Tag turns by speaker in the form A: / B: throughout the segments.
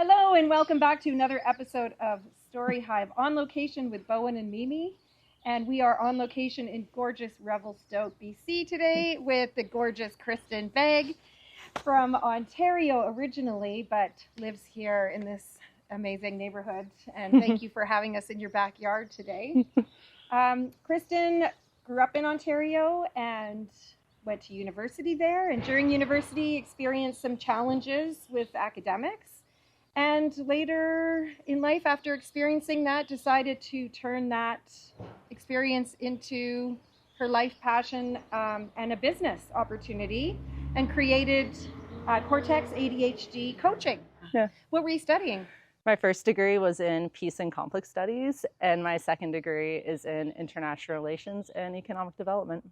A: Hello and welcome back to another episode of STORYHIVE On Location with Bowen and Mimi. And we are on location in gorgeous Revelstoke, BC today with the gorgeous Kristen Begg from Ontario originally, but lives here in this amazing neighborhood. And thank you for having us in your backyard today. Kristen grew up in Ontario and went to university there, and during university experienced some challenges with academics. And later in life, after experiencing that, decided to turn that experience into her life passion and a business opportunity, and created Cortex ADHD coaching.
B: Yeah.
A: What were you studying?
B: My first degree was in peace and conflict studies, and my second degree is in international relations and economic development.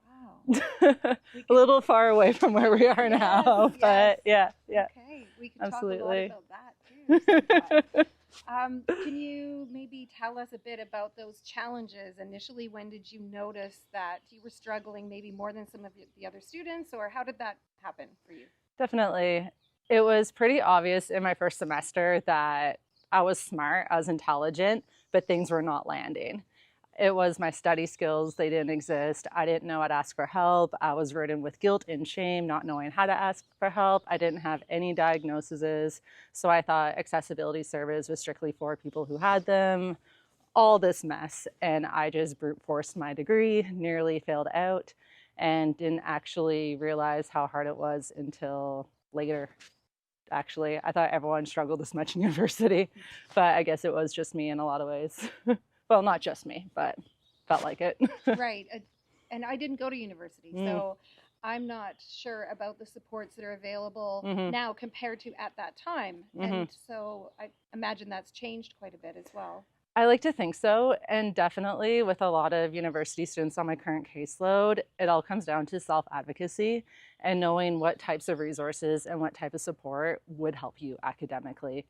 A: Wow.
B: A little far away from where we are now, but yeah.
A: Okay, we can
B: Absolutely.
A: talk a lot about that too. Can you maybe tell us a bit about those challenges? Initially, when did you notice that you were struggling maybe more than some of the other students, or how did that happen for you?
B: Definitely. It was pretty obvious in my first semester that I was smart, I was intelligent, but things were not landing. It was my study skills, they didn't exist. I didn't know how to ask for help. I was ridden with guilt and shame, not knowing how to ask for help. I didn't have any diagnoses. So I thought accessibility service was strictly for people who had them. All this mess. And I just brute forced my degree, nearly failed out, and didn't actually realize how hard it was until later. Actually, I thought everyone struggled this much in university, but I guess it was just me in a lot of ways. Well, not just me, but felt like it.
A: Right. And I didn't go to university, so I'm not sure about the supports that are available now compared to at that time. And so I imagine that's changed quite a bit as well.
B: I like to think so. And definitely with a lot of university students on my current caseload, it all comes down to self-advocacy and knowing what types of resources and what type of support would help you academically.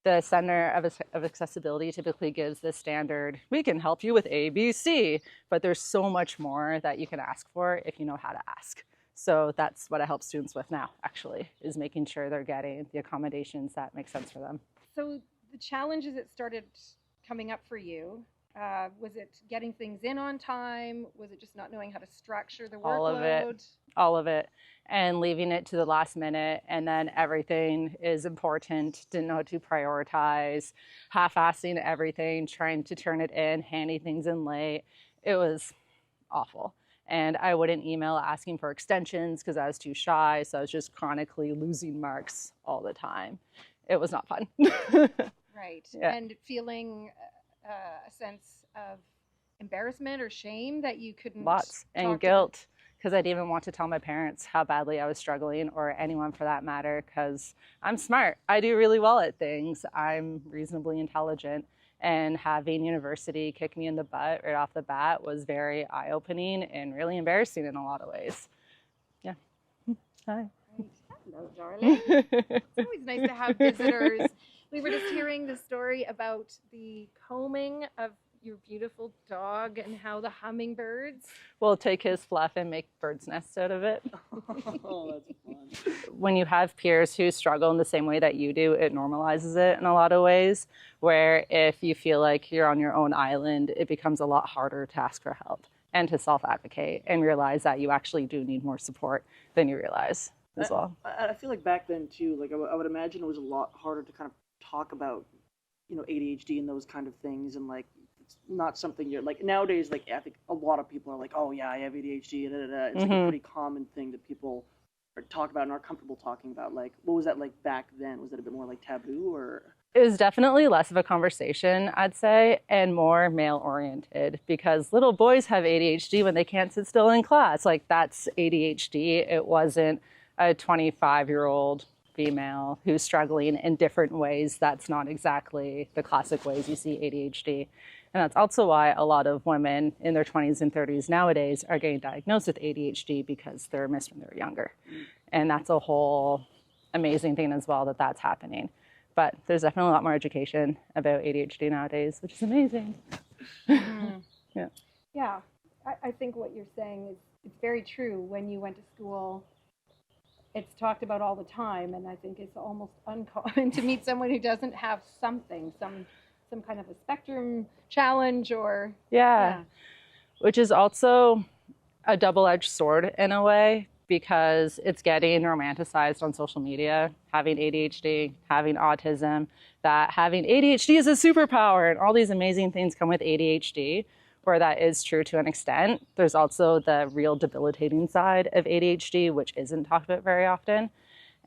B: The Center of Accessibility typically gives the standard, we can help you with A, B, C, but there's so much more that you can ask for if you know how to ask. So that's what I help students with now, actually, is making sure they're getting the accommodations that make sense for them.
A: So the challenges that started coming up for you, was it getting things in on time? Was it just not knowing how to structure the workload?
B: All of it. And leaving it to the last minute, and then everything is important, didn't know how to prioritize, half-assing everything, trying to turn it in, handing things in late. It was awful. And I wouldn't email asking for extensions because I was too shy, so I was just chronically losing marks all the time. It was not fun.
A: Right.
B: Yeah.
A: And feeling a sense of embarrassment or shame that you couldn't
B: Lots. And guilt, because I didn't even want to tell my parents how badly I was struggling, or anyone for that matter, because I'm smart. I do really well at things. I'm reasonably intelligent, and having university kick me in the butt right off the bat was very eye-opening and really embarrassing in a lot of ways. Yeah. Hi.
A: Right. Hello, darling. It's always nice to have visitors. We were just hearing the story about the combing of your beautiful dog and how the hummingbirds
B: will take his fluff and make bird's nests out of it.
C: Oh, that's fun.
B: When you have peers who struggle in the same way that you do, it normalizes it in a lot of ways, where if you feel like you're on your own island, it becomes a lot harder to ask for help and to self-advocate and realize that you actually do need more support than you realize as well.
C: I feel like back then too, like I would imagine it was a lot harder to kind of talk about, ADHD and those kind of things, and like it's not something you're like nowadays. Like I think a lot of people are like, oh yeah, I have ADHD. It's like a pretty common thing that people talk about and are comfortable talking about. Like, what was that like back then? Was that a bit more like taboo, or?
B: It was definitely less of a conversation, I'd say, and more male-oriented, because little boys have ADHD when they can't sit still in class. Like, that's ADHD. It wasn't a 25-year-old female who's struggling in different ways. That's not exactly the classic ways you see ADHD. And that's also why a lot of women in their 20s and 30s nowadays are getting diagnosed with ADHD, because they're missed when they're younger. And that's a whole amazing thing as well, that that's happening. But there's definitely a lot more education about ADHD nowadays, which is amazing. Yeah.
A: Yeah, I think what you're saying is it's very true. When you went to school, it's talked about all the time, and I think it's almost uncommon to meet someone who doesn't have something, some kind of a spectrum challenge or
B: Yeah. Which is also a double-edged sword in a way, because it's getting romanticized on social media, having ADHD, having autism, that having ADHD is a superpower, and all these amazing things come with ADHD, where that is true to an extent. There's also the real debilitating side of ADHD, which isn't talked about very often.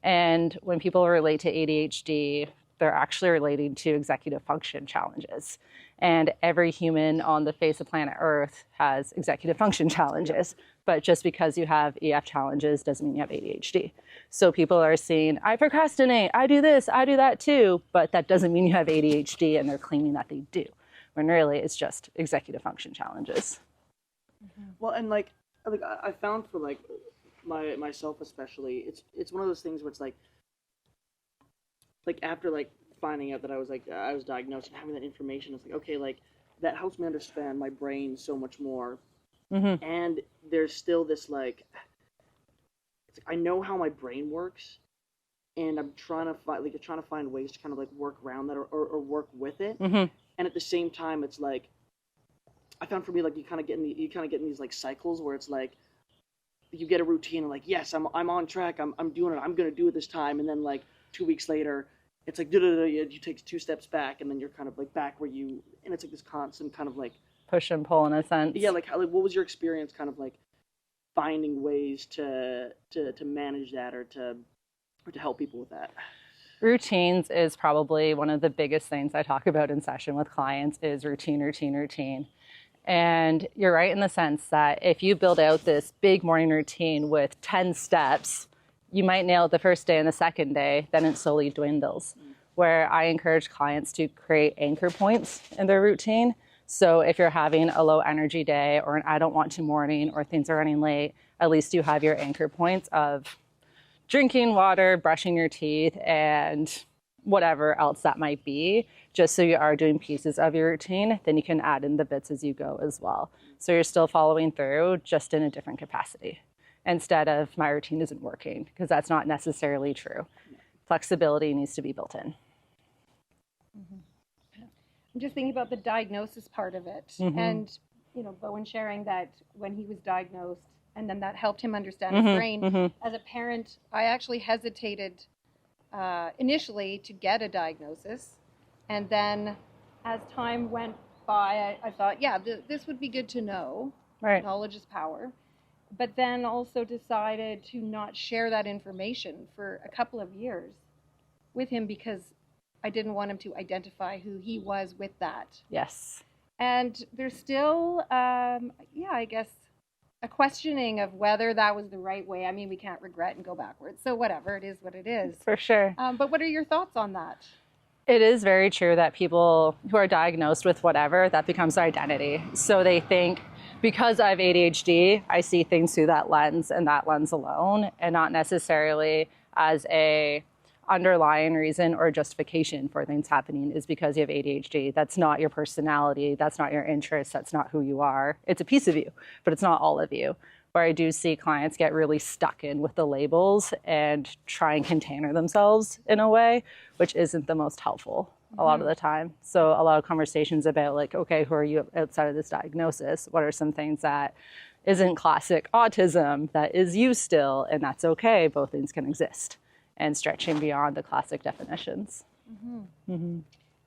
B: And when people relate to ADHD, they're actually relating to executive function challenges. And every human on the face of planet Earth has executive function challenges. But just because you have EF challenges doesn't mean you have ADHD. So people are saying, I procrastinate, I do this, I do that too, but that doesn't mean you have ADHD, and they're claiming that they do, when really it's just executive function challenges.
C: Well, and like I found for like myself especially, it's one of those things where it's like after like finding out that I was diagnosed and having that information, it's like, okay, like that helps me understand my brain so much more.
B: Mm-hmm.
C: And there's still this like, it's like I know how my brain works, and I'm trying to find ways to kind of like work around that or work with it.
B: Mm-hmm.
C: And at the same time, it's like I found for me, like you kind of get in these like cycles where it's like you get a routine and like, yes, I'm on track, I'm doing it, I'm gonna do it this time, and then like 2 weeks later, it's like you take 2 steps back, and then you're kind of like back where you, and it's like this constant kind of like
B: push and pull in a sense.
C: Yeah, like what was your experience kind of like finding ways to manage that or to help people with that?
B: Routines is probably one of the biggest things I talk about in session with clients is routine. And you're right in the sense that if you build out this big morning routine with 10 steps, you might nail it the first day and the second day, then it slowly dwindles. Where I encourage clients to create anchor points in their routine. So if you're having a low energy day or an I don't want to morning or things are running late, at least you have your anchor points of drinking water, brushing your teeth, and whatever else that might be, just so you are doing pieces of your routine, then you can add in the bits as you go as well. So you're still following through, just in a different capacity, instead of my routine isn't working, because that's not necessarily true. Flexibility needs to be built in.
A: Mm-hmm. I'm just thinking about the diagnosis part of it. Mm-hmm. And, you know, Bowen sharing that when he was diagnosed, and then that helped him understand his brain. Mm-hmm. As a parent, I actually hesitated initially to get a diagnosis. And then as time went by, I thought, yeah, this would be good to know. Right. Knowledge is power. But then also decided to not share that information for a couple of years with him, because I didn't want him to identify who he was with that.
B: Yes.
A: And there's still, I guess, a questioning of whether that was the right way. I mean, we can't regret and go backwards. So whatever, it is what it is.
B: For sure.
A: But what are your thoughts on that?
B: It is very true that people who are diagnosed with whatever, that becomes their identity. So they think, because I have ADHD, I see things through that lens and that lens alone, and not necessarily as a underlying reason or justification for things happening is because you have ADHD. That's not your personality. That's not your interests. That's not who you are. It's a piece of you, but it's not all of you. Where I do see clients get really stuck in with the labels and try and container themselves in a way, which isn't the most helpful a lot of the time. So a lot of conversations about like, okay, who are you outside of this diagnosis? What are some things that isn't classic autism that is you still, and that's okay. Both things can exist. And stretching beyond the classic definitions. Mm-hmm. Mm-hmm.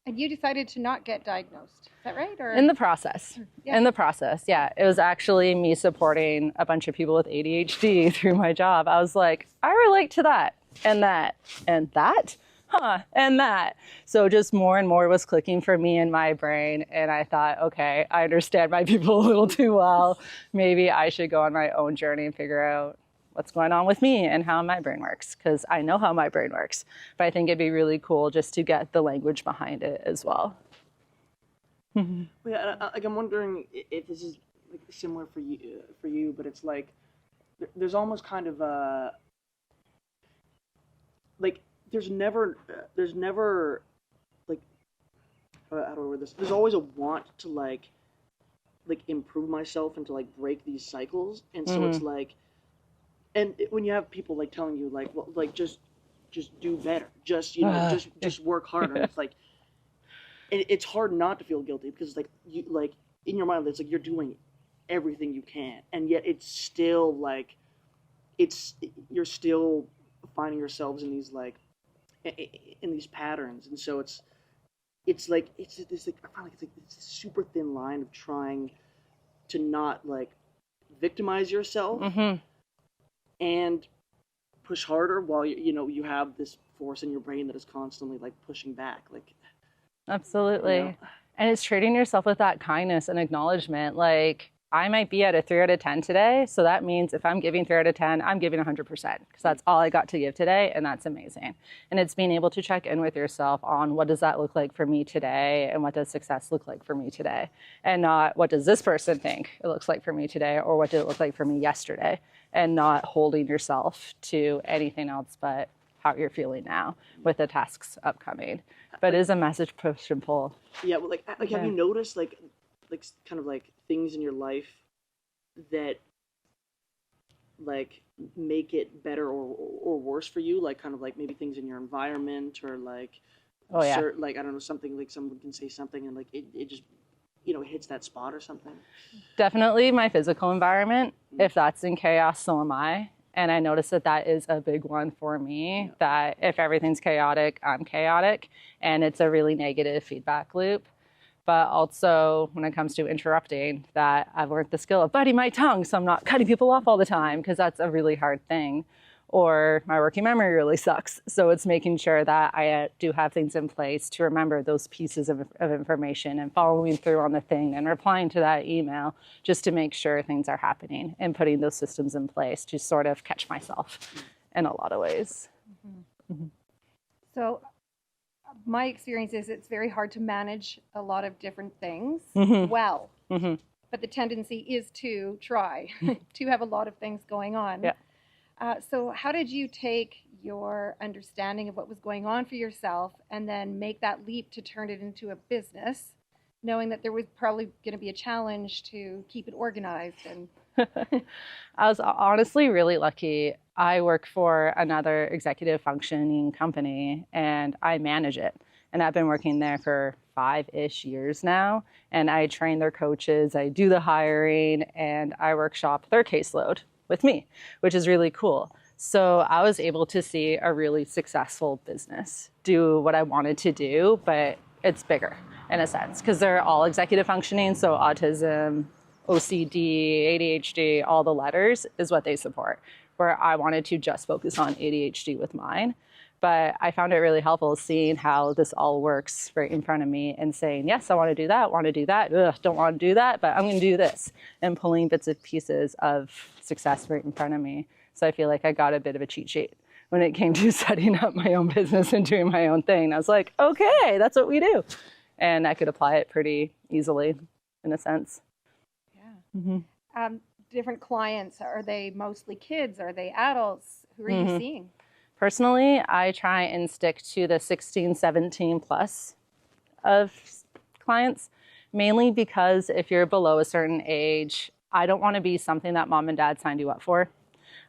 A: And you decided to not get diagnosed, is that right? Or?
B: In the process. Yeah. In the process, yeah. It was actually me supporting a bunch of people with ADHD through my job. I was like, I relate to that, and that, and that, and that. So just more and more was clicking for me in my brain, and I thought, okay, I understand my people a little too well. Maybe I should go on my own journey and figure out what's going on with me and how my brain works, because I know how my brain works, but I think it'd be really cool just to get the language behind it as well.
C: Yeah, like I'm wondering if this is like similar for you, but it's like there's almost kind of a like there's never like how do I word this? There's always a want to like improve myself and to like break these cycles, and so it's like And when you have people like telling you like, well, like just do better, just you know, just work harder. And it's like, and it's hard not to feel guilty because like you like in your mind it's like you're doing everything you can, and yet it's still like you're still finding yourselves in these like in these patterns, and so it's like it's this like I find like it's like this super thin line of trying to not like victimize yourself and push harder while you know you have this force in your brain that is constantly like pushing back, like
B: absolutely.
C: You know?
B: And it's treating yourself with that kindness and acknowledgement. Like I might be at a 3 out of 10 today. So that means if I'm giving 3 out of 10, I'm giving 100% because that's all I got to give today. And that's amazing. And it's being able to check in with yourself on what does that look like for me today? And what does success look like for me today? And not what does this person think it looks like for me today? Or what did it look like for me yesterday? And not holding yourself to anything else but how you're feeling now with the tasks upcoming. But it is a message push and pull.
C: Yeah, well, like have you noticed like kind of like things in your life that like make it better or worse for you, like kind of like maybe things in your environment or like like I don't know, something like someone can say something and like it just you know hits that spot or something?
B: Definitely my physical environment. If that's in chaos, so am I. And I notice that that is a big one for me, that if everything's chaotic, I'm chaotic. And it's a really negative feedback loop. But also when it comes to interrupting, that I've learned the skill of biting my tongue so I'm not cutting people off all the time, because that's a really hard thing. Or my working memory really sucks. So it's making sure that I do have things in place to remember those pieces of information and following through on the thing and replying to that email just to make sure things are happening and putting those systems in place to sort of catch myself in a lot of ways.
A: So my experience is it's very hard to manage a lot of different things well. But the tendency is to try to have a lot of things going on.
B: Yeah.
A: So how did you take your understanding of what was going on for yourself and then make that leap to turn it into a business, knowing that there was probably going to be a challenge to keep it organized? And
B: I was honestly really lucky. I work for another executive functioning company and I manage it. And I've been working there for 5-ish years now. And I train their coaches, I do the hiring, and I workshop their caseload with me, which is really cool. So I was able to see a really successful business do what I wanted to do, but it's bigger in a sense because they're all executive functioning. So autism, OCD, ADHD, all the letters is what they support, where I wanted to just focus on ADHD with mine. But I found it really helpful seeing how this all works right in front of me and saying, yes, I want to do that, ugh, don't want to do that, but I'm going to do this, and pulling bits and pieces of success right in front of me. So I feel like I got a bit of a cheat sheet when it came to setting up my own business and doing my own thing. I was like, okay, that's what we do. And I could apply it pretty easily in a sense.
A: Yeah. Different clients, are they mostly kids? Are they adults? Who are you seeing?
B: Personally, I try and stick to the 16, 17 plus of clients, mainly because if you're below a certain age, I don't want to be something that mom and dad signed you up for.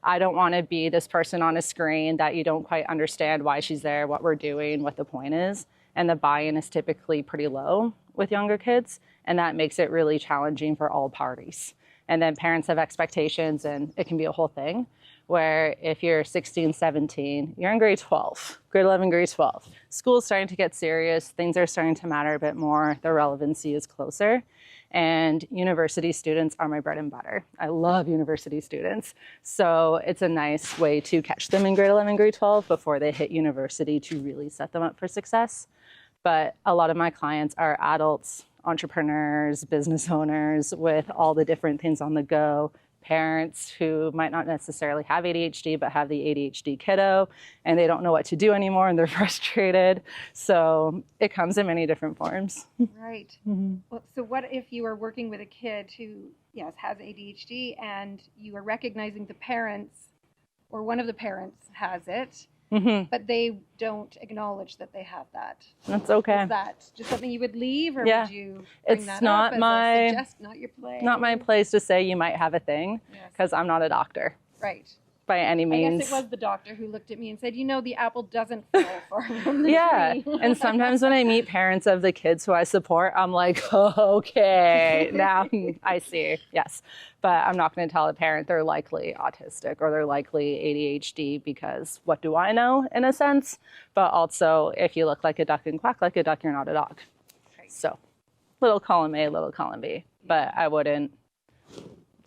B: I don't want to be this person on a screen that you don't quite understand why she's there, what we're doing, what the point is. And the buy-in is typically pretty low with younger kids, and that makes it really challenging for all parties. And then parents have expectations, and it can be a whole thing. Where if you're 16, 17, you're in grade 12, grade 11, grade 12. School's starting to get serious. Things are starting to matter a bit more. The relevancy is closer. And university students are my bread and butter. I love university students. So it's a nice way to catch them in grade 11, grade 12 before they hit university to really set them up for success. But a lot of my clients are adults, entrepreneurs, business owners with all the different things on the go, parents who might not necessarily have ADHD, but have the ADHD kiddo, and they don't know what to do anymore, and they're frustrated. So it comes in many different forms.
A: Right. Well, so what if you are working with a kid who, yes, has ADHD, and you are recognizing the parents, or one of the parents has it, but they don't acknowledge that they have that?
B: That's okay.
A: Is that just something you would leave, or
B: Yeah.
A: would you bring
B: It's
A: that
B: not
A: up
B: my
A: as a not your place?
B: Not my place to say you might have a thing,
A: Yes.
B: because I'm not a doctor.
A: Right.
B: by any
A: I
B: means.
A: guess it was the doctor who looked at me and said, you know, the apple doesn't fall far from the
B: Yeah.
A: tree.
B: And sometimes when I meet parents of the kids who I support, I'm like, oh, okay, now I see. Yes. But I'm not going to tell a parent they're likely autistic or they're likely ADHD because what do I know in a sense? But also, if you look like a duck and quack like a duck, you're not a dog.
A: Right.
B: So little column A, little column B. But I wouldn't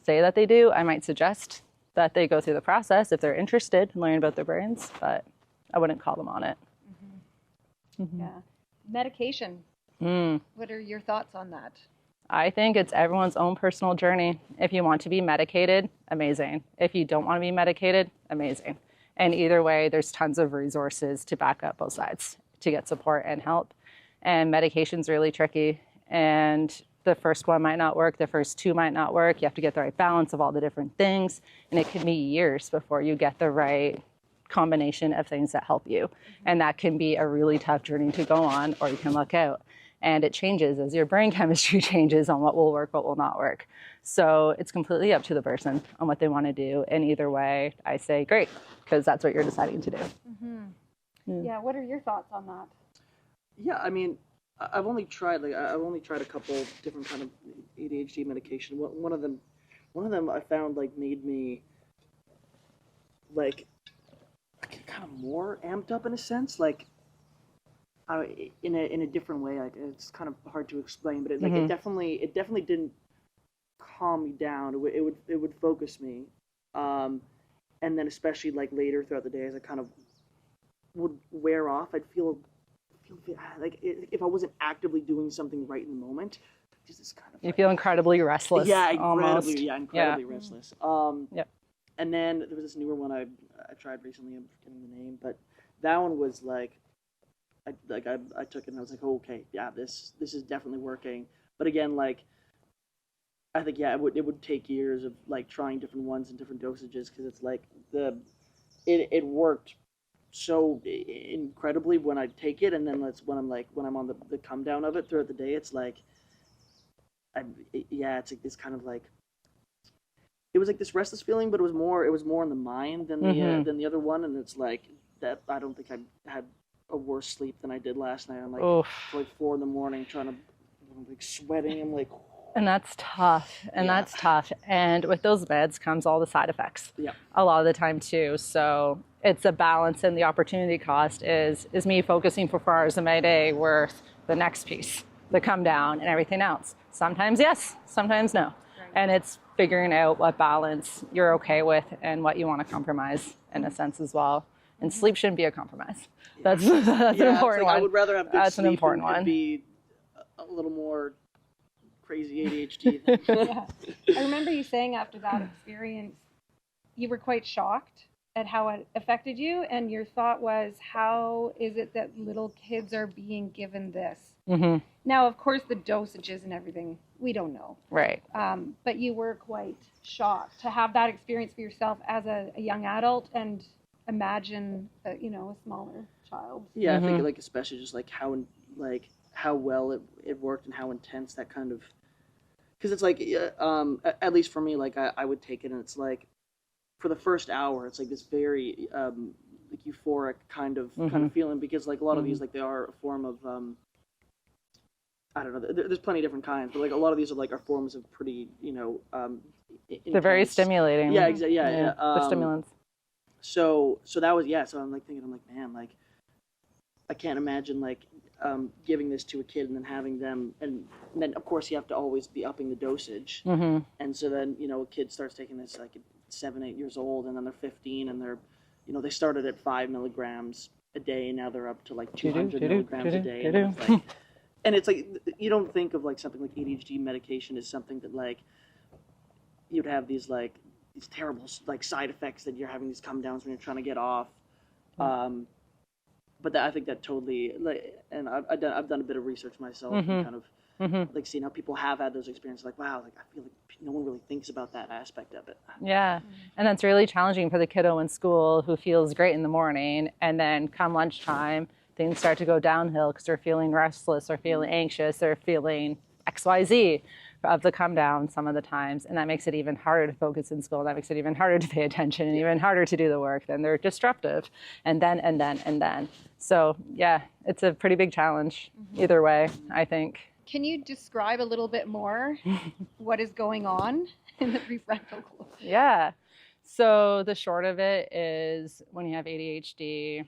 B: say that they do. I might suggest that they go through the process if they're interested in learning about their brains, but I wouldn't call them on it.
A: Yeah. Medication. What are your thoughts on that?
B: I think it's everyone's own personal journey. If you want to be medicated, amazing. If you don't want to be medicated, amazing. And either way, there's tons of resources to back up both sides to get support and help. And medication's really tricky. And the first one might not work. The first two might not work. You have to get the right balance of all the different things. And it can be years before you get the right combination of things that help you. And that can be a really tough journey to go on, or you can luck out. And it changes as your brain chemistry changes on what will work, what will not work. So it's completely up to the person on what they want to do. And either way, I say, great, because that's what you're deciding to do.
A: Yeah. What are your thoughts on that?
C: Yeah, I mean, I've only tried a couple different kind of ADHD medication. One of them I found like made me like kind of more amped up in a sense, like in a different way. Like it's kind of hard to explain, but it definitely didn't calm me down. It would focus me, and then especially like later throughout the day as I kind of would wear off, I'd feel like if I wasn't actively doing something right in the moment, just this kind of
B: you feel incredibly restless.
C: Yeah,
B: almost.
C: incredibly restless. Yep. And then there was this newer one I tried recently. I'm forgetting the name, but that one was like I took it and I was like, oh, okay, yeah, this is definitely working. But again, like I think it would take years of like trying different ones and different dosages because it's like it worked so incredibly when I take it, and then that's when I'm on the come down of it throughout the day. It's like it's like this kind of like it was like this restless feeling, but it was more in the mind than the other one, and it's like that. I don't think I had a worse sleep than I did last night. I'm like till like 4 a.m. trying to, I'm like sweating. I'm like.
B: And that's tough. That's tough. And with those meds comes all the side effects.
C: Yeah.
B: A lot of the time too. So it's a balance, and the opportunity cost is me focusing for 4 hours of my day worth the next piece, the come down and everything else. Sometimes yes, sometimes no. Right. And it's figuring out what balance you're okay with and what you want to compromise in a sense as well. And sleep shouldn't be a compromise. Yeah. That's an important one.
C: I would rather have good
B: That's
C: sleep
B: an important one.
C: Be a little more crazy ADHD.
A: Yeah. I remember you saying after that experience, you were quite shocked at how it affected you, and your thought was, how is it that little kids are being given this? Now, of course, the dosages and everything, we don't know.
B: Right.
A: But you were quite shocked to have that experience for yourself as a young adult, and imagine, a smaller child.
C: Yeah, I think like especially just like how well it worked and how intense that kind of, because it's like at least for me, like I would take it and it's like for the first hour it's like this very like euphoric kind of feeling, because like a lot of these, like they are a form of I don't know, there's plenty of different kinds, but like a lot of these are forms of pretty
B: they're very stimulating.
C: Yeah, exactly. Yeah.
B: They're stimulants.
C: So that was so I'm like thinking, I'm like, man, like I can't imagine like giving this to a kid and then having them, and then of course you have to always be upping the dosage, and so then a kid starts taking this like at 7-8 years old, and then they're 15 and they're they started at 5 milligrams a day and now they're up to like 200 milligrams a day, and it's like you don't think of like something like ADHD medication as something that like you'd have these terrible like side effects that you're having these come downs when you're trying to get off. But I think that totally, and I've done a bit of research myself and kind of like seeing how people have had those experiences. Like, wow, like I feel like no one really thinks about that aspect of it. Yeah,
B: and that's really challenging for the kiddo in school who feels great in the morning, and then come lunchtime, things start to go downhill because they're feeling restless or feeling anxious or feeling XYZ. of the come down some of the times, and that makes it even harder to focus in school. That makes it even harder to pay attention and even harder to do the work. Then they're disruptive, and then. So yeah, it's a pretty big challenge either way, I think.
A: Can you describe a little bit more what is going on in the prefrontal cortex?
B: Yeah. So the short of it is when you have ADHD,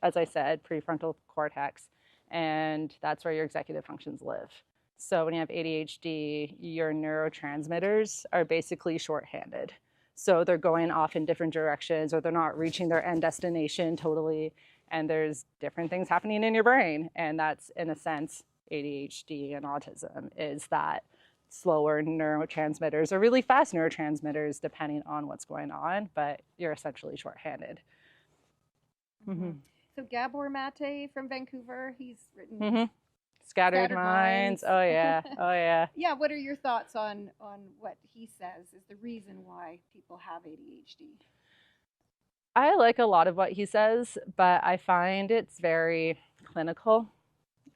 B: as I said, prefrontal cortex, and that's where your executive functions live. So when you have ADHD, your neurotransmitters are basically shorthanded. So they're going off in different directions, or they're not reaching their end destination totally. And there's different things happening in your brain. And that's, in a sense, ADHD and autism, is that slower neurotransmitters or really fast neurotransmitters, depending on what's going on, but you're essentially shorthanded. Mm-hmm.
A: So Gabor Mate from Vancouver, he's written
B: Scattered Minds. Oh yeah, oh yeah.
A: Yeah, what are your thoughts on what he says is the reason why people have ADHD?
B: I like a lot of what he says, but I find it's very clinical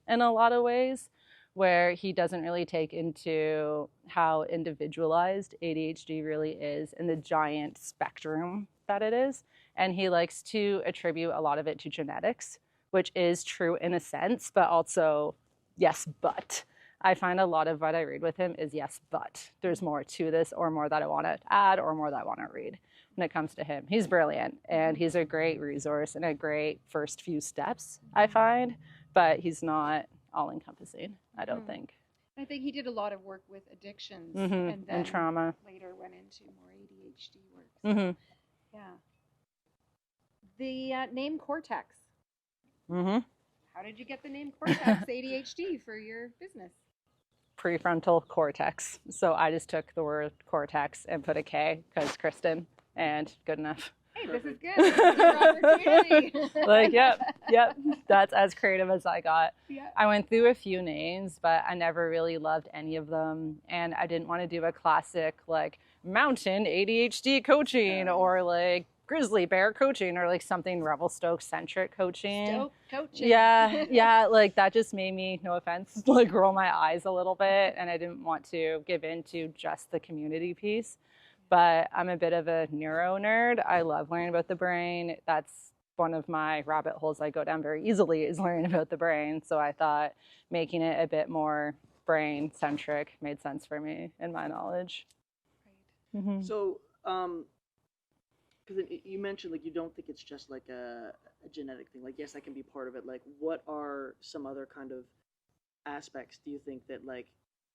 B: in a lot of ways, where he doesn't really take into how individualized ADHD really is and the giant spectrum that it is. And he likes to attribute a lot of it to genetics, which is true in a sense, but also yes, but. I find a lot of what I read with him is yes, but. There's more to this, or more that I want to add, or more that I want to read when it comes to him. He's brilliant, and he's a great resource and a great first few steps, I find, but he's not all-encompassing, I don't think.
A: I think he did a lot of work with addictions and then
B: trauma.
A: Later went into more ADHD work. So, yeah. The name Cortex. How did you get the name Cortex ADHD for your business?
B: Prefrontal cortex. So I just took the word cortex and put a K because Kristen, and good enough.
A: Hey, this is good. This is your opportunity.
B: Like, yep. That's as creative as I got.
A: Yeah.
B: I went through a few names, but I never really loved any of them. And I didn't want to do a classic, like, mountain ADHD coaching or, like, grizzly bear coaching or, like, something Revelstoke-centric coaching.
A: Stoke coaching.
B: Yeah, like, that just made me, no offense, like, roll my eyes a little bit. And I didn't want to give in to just the community piece. But I'm a bit of a neuro nerd. I love learning about the brain. That's one of my rabbit holes I go down very easily, is learning about the brain. So I thought making it a bit more brain-centric made sense for me in my knowledge.
A: Right.
C: So, because you mentioned, like, you don't think it's just like a genetic thing. Like, yes, that can be part of it. Like, what are some other kind of aspects do you think that, like,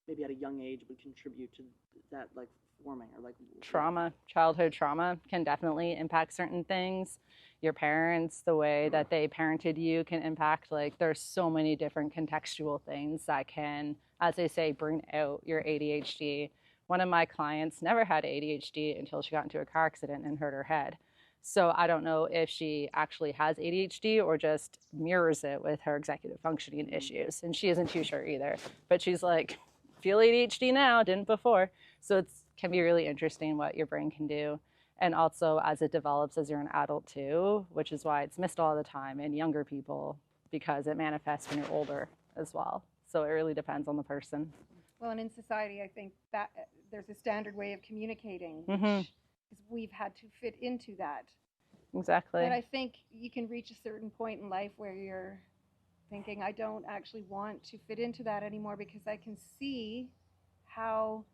C: maybe at a young age would contribute to that, like, forming, or like
B: trauma? Childhood trauma can definitely impact certain things. Your parents, the way that they parented you can impact, like, there's so many different contextual things that can, as they say, bring out your ADHD. One of my clients never had ADHD until she got into a car accident and hurt her head. So I don't know if she actually has ADHD or just mirrors it with her executive functioning issues. And she isn't too sure either. But she's like, feel ADHD now, didn't before. So it can be really interesting what your brain can do. And also as it develops as you're an adult too, which is why it's missed all the time in younger people, because it manifests when you're older as well. So it really depends on the person.
A: Well, and in society, I think that there's a standard way of communicating, which we've had to fit into that.
B: Exactly.
A: But I think you can reach a certain point in life where you're thinking, I don't actually want to fit into that anymore, because I can see how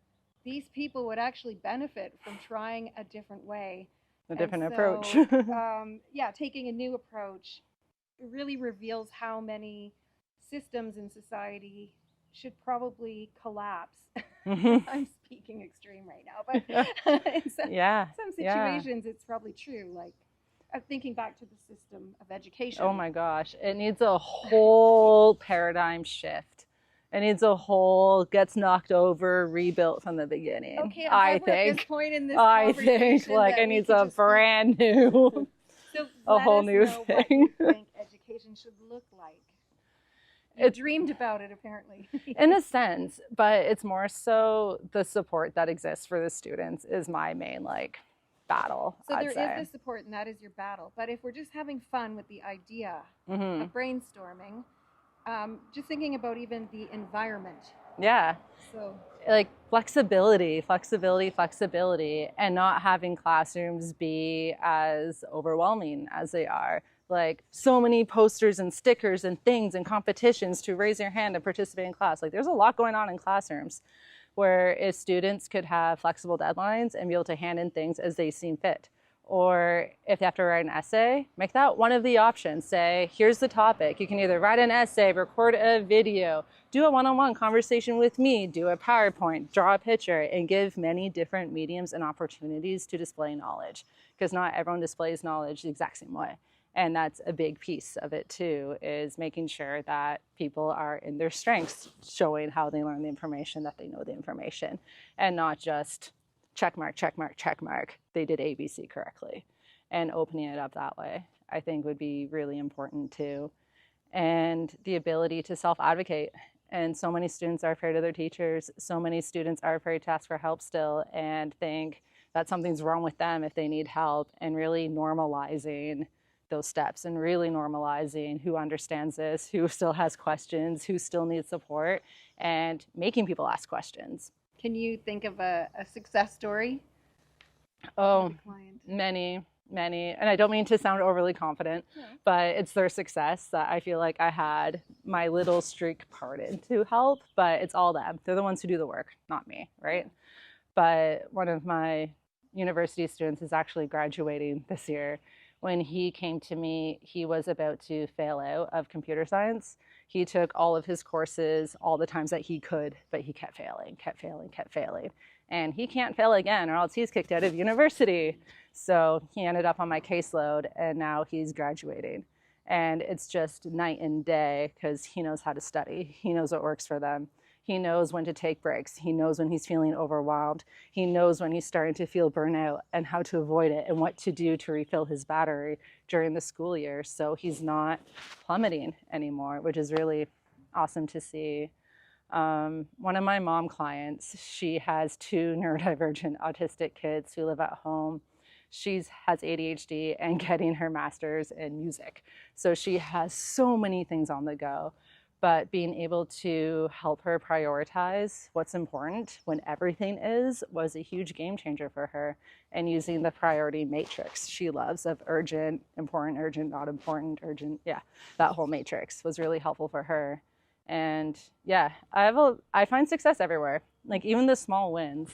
A: these people would actually benefit from trying a different way.
B: A different approach.
A: Taking a new approach really reveals how many systems in society should probably collapse. I'm speaking extreme right now, but in some situations it's probably true. Like, I'm thinking back to the system of education.
B: Oh my gosh, it needs a whole paradigm shift. It needs a whole gets knocked over, rebuilt from the beginning.
A: Okay,
B: I think.
A: At this point in this
B: I think like it needs a brand new, a whole new thing.
A: What you think education should look like. You dreamed about it, apparently.
B: In a sense, but it's more so the support that exists for the students is my main, like, battle.
A: So there is the support, and that is your battle. But if we're just having fun with the idea of brainstorming, just thinking about even the environment.
B: Yeah.
A: So
B: like flexibility, and not having classrooms be as overwhelming as they are. Like so many posters and stickers and things and competitions to raise your hand and participate in class. Like there's a lot going on in classrooms, where if students could have flexible deadlines and be able to hand in things as they seem fit. Or if they have to write an essay, make that one of the options. Say, here's the topic. You can either write an essay, record a video, do a one-on-one conversation with me, do a PowerPoint, draw a picture, and give many different mediums and opportunities to display knowledge, because not everyone displays knowledge the exact same way. And that's a big piece of it too, is making sure that people are in their strengths, showing how they learn the information, that they know the information, and not just check mark, check mark, check mark, they did ABC correctly. And opening it up that way, I think would be really important too. And the ability to self-advocate. And so many students are afraid of their teachers. So many students are afraid to ask for help still and think that something's wrong with them if they need help, and really normalizing those steps and really normalizing who understands this, who still has questions, who still needs support, and making people ask questions.
A: Can you think of a success story?
B: Oh, many. And I don't mean to sound overly confident, but it's their success that I feel like I had my little streak parted to help, but it's all them. They're the ones who do the work, not me, right? But one of my university students is actually graduating this year. When he came to me, he was about to fail out of computer science. He took all of his courses all the times that he could, but he kept failing. And he can't fail again, or else he's kicked out of university. So he ended up on my caseload, and now he's graduating. And it's just night and day, because he knows how to study. He knows what works for them. He knows when to take breaks. He knows when he's feeling overwhelmed. He knows when he's starting to feel burnout and how to avoid it and what to do to refill his battery during the school year. So he's not plummeting anymore, which is really awesome to see. One of my mom clients, she has 2 neurodivergent autistic kids who live at home. She has ADHD and getting her master's in music. So she has so many things on the go. But being able to help her prioritize what's important when everything is was a huge game changer for her. And using the priority matrix she loves of urgent, important, not important, urgent, that whole matrix was really helpful for her. And I find success everywhere, like even the small wins.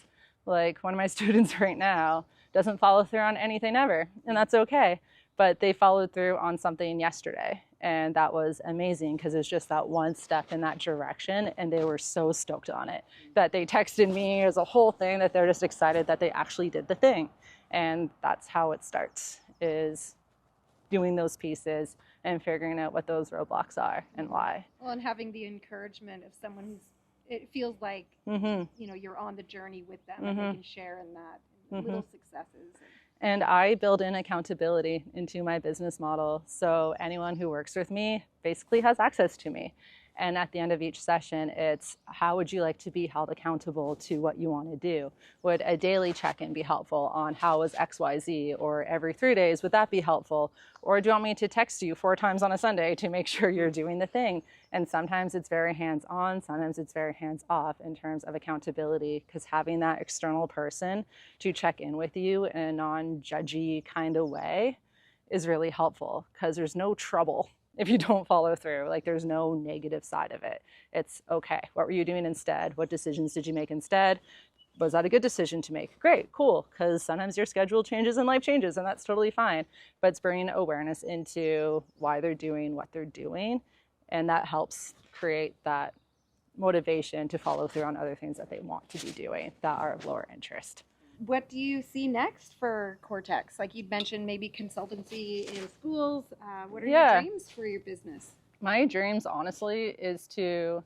B: Like one of my students right now doesn't follow through on anything ever, and that's okay. But they followed through on something yesterday. And that was amazing, because it's just that one step in that direction, and they were so stoked on it that they texted me as a whole thing, that they're just excited that they actually did the thing. And that's how it starts, is doing those pieces and figuring out what those roadblocks are and why.
A: Well, and having the encouragement of someone who's, it feels like, you're on the journey with them, and they can share in that, little successes.
B: And I build in accountability into my business model. So anyone who works with me basically has access to me. And at the end of each session, it's how would you like to be held accountable to what you want to do? Would a daily check-in be helpful on how was XYZ? Or every 3 days, would that be helpful? Or do you want me to text you 4 times on a Sunday to make sure you're doing the thing? And sometimes it's very hands-on, sometimes it's very hands-off in terms of accountability, because having that external person to check in with you in a non-judgy kind of way is really helpful, because there's no trouble if you don't follow through. Like there's no negative side of it. It's okay. What were you doing instead? What decisions did you make instead? Was that a good decision to make? Great, cool. Because sometimes your schedule changes and life changes, and that's totally fine. But it's bringing awareness into why they're doing what they're doing. And that helps create that motivation to follow through on other things that they want to be doing that are of lower interest.
A: What do you see next for Cortex? Like you mentioned, maybe consultancy in schools. What are your dreams for your business?
B: My dreams, honestly, is to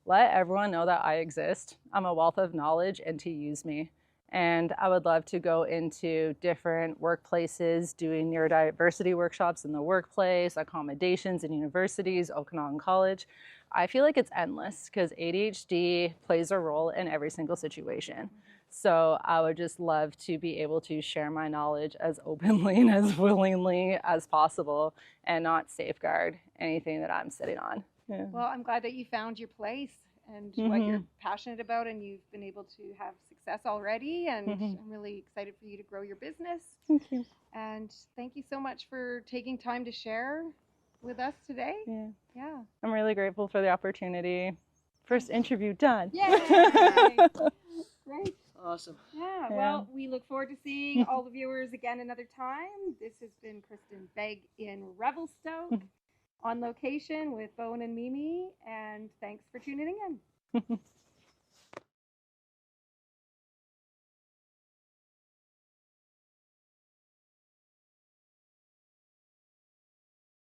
B: let everyone know that I exist. I'm a wealth of knowledge, and to use me. And I would love to go into different workplaces, doing neurodiversity workshops in the workplace, accommodations in universities, Okanagan College. I feel like it's endless, because ADHD plays a role in every single situation. So I would just love to be able to share my knowledge as openly and as willingly as possible, and not safeguard anything that I'm sitting on.
A: Well, I'm glad that you found your place, and what you're passionate about, and you've been able to have success already, and I'm really excited for you to grow your business.
B: Thank you.
A: And thank you so much for taking time to share with us today. Yeah.
B: I'm really grateful for the opportunity. First interview done.
A: Yay! Great.
C: Awesome.
A: Yeah, well, we look forward to seeing all the viewers again another time. This has been Kristen Begg in Revelstoke on location with Bowen and Mimi, and thanks for tuning in.